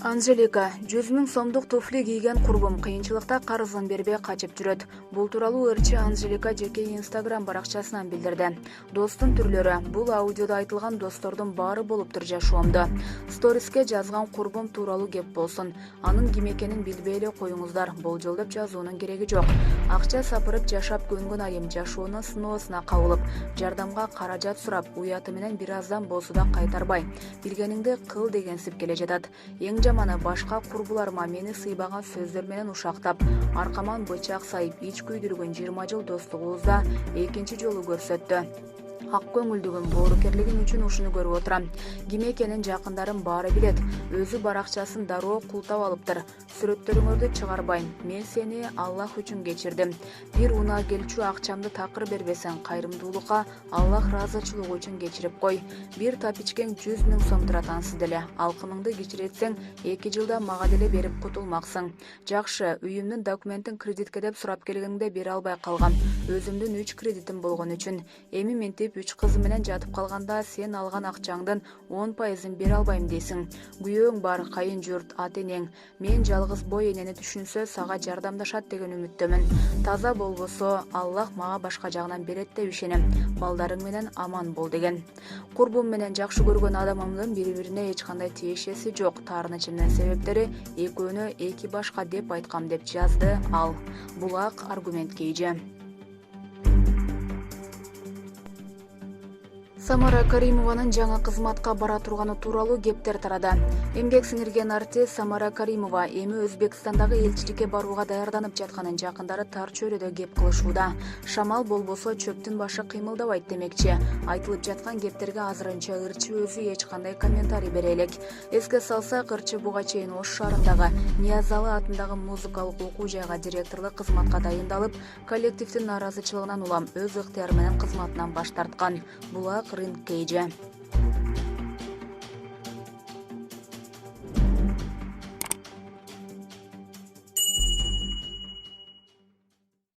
Анжелика 100 000 сомдук туфли кийген курбум кыйынчылыкта карызын бербей качып жүрөт. Бул тууралуу ырчы Анжелика жеке Instagram баракчасынан билдирди. Достун түрлөрү: бул аудиодо айтылган достордун баары болуптур жашоомдо. Сториске жазган курбум тууралуу кеп болсун. Анын ким экенин билбей эле коюңуздар. Болжолдоп жазуунун кереги жок. Акча сапырып жашап көнгөн айым жашоонун сыноосуна кабылып, жардамга каражат сурап, уяты менен бир аздан болсо да кайтарбай, билгениңди кыл дегенсип келе жатат. Эң жаманы башка курбуларыма мени сыйбаган сөздөр менен ушактап, аркаман бычак сайып, ич күйдүргөн 20 жыл достугубузда экинчи жолу көрсөттү. Ак көңүлдүгүм, боорукерлигим үчүн ушуну көрүп отурам. Ким экенин жакындарым баары билет. Өзү баракчасын дароо култап алыптыр. Сүрөттөрүңөрдү чыгарбайм. Мен сени Аллах үчүн кечирдим. Бир унаа келчү акчамды такыр бербесең, кайрымдуулукка Аллах ыраазычылыгы үчүн кечирип кой. Бир тапичкең 100 000 сом турат ансыз деле. Алкымыңды кичиретсең, 2 жылда мага деле берип кутулмаксың. Жакшы, үйүмдүн документин кредитке деп сурап келгениңде бере албай калгам. Өзүмдүн 3 кредитим болгон үчүн. Эми ментип 3 кызым менен жатып калганда сен алган акчаңдын 10% бере албайм дейсиң. Күйөөң бар, кайын журт, ата-энең. Мен жалгыз бой энени түшүнсө сага жардамдашат деген үмүттөмүн. Таза болбосо Аллах мага башка жагынан берет деп ишенем. Балдарың менен аман бол деген. Курбум менен жакшы көргөн адамымдын бири-бирине эч кандай тиешеси жок. Таарынычымдын себептери экөөнү эки башка деп айткам деп жазды ал. Булак аргумент кейжи. Самара Каримованын жаңы кызматка бара турганы тууралуу кептер тарады. Эмгек сиңирген артист Самара Каримова эми Өзбекстандагы элчиликке барууга даярданып жатканын жакындары тар чөйрөдө кеп кылышууда. Шамал болбосо чөптүн башы кыймылдабайт демекчи. Айтылып жаткан кептерге азырынча ырчы өзү эч кандай комментарий бере элек. Эске салсак, ырчы буга чейин Ош шаарындагы Ниязалы атындагы музыкалык окуу жайга директорлук кызматка дайындалып, коллективдин нааразычылыгынан улам өз ыктыяры менен кызматынан баш тарткан. Булак Рынкейже.